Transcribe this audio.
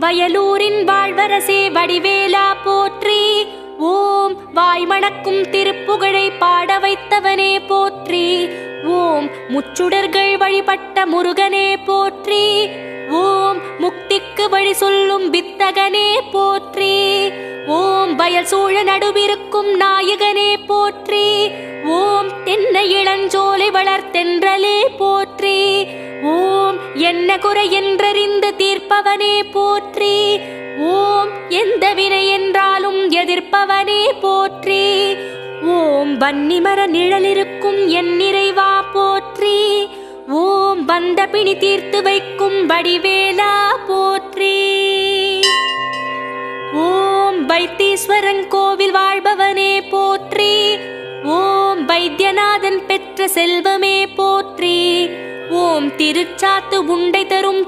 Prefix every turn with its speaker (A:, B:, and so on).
A: வயலூரின் வாழ்வரசே வடிவேலா போற்றி. ஓம் வாய்மணக்கும் திருப்புகழை பாட வைத்தவனே போற்றி. ஓம் முச்சுடர்கள் வழிபட்ட முருகனே போற்றி. ஓம் முக்திக்கு வழி சொல்லும் வித்தகனே போற்றி. ஓம் வயல் சூழ நடுவிருக்கும் நாயகனே போற்றி. ஓம் தென்னை இளஞ்சோலை வளர்த்தென்றலே போற்றி. ஓம் என்ன குறை என்றறிந்து தீர்ப்பவனே போற்றி. ஓம் எந்த வினை என்றாலும் எதிர்ப்பவனே போற்றி. ஓம் வன்னிமர நிழலிருக்கும் என் நிறைவா போற்றி. ஓம் வந்த பிணி தீர்த்து வைக்கும் வடிவேலா போற்றி. ஓம் வைத்தீஸ்வரன் கோவில் வாழ்பவனே போற்றி. ஓம் வைத்தியநாதன் பெற்ற செல்வமே போற்றி. ஓம் திருச்சாத்து உண்டை தரும்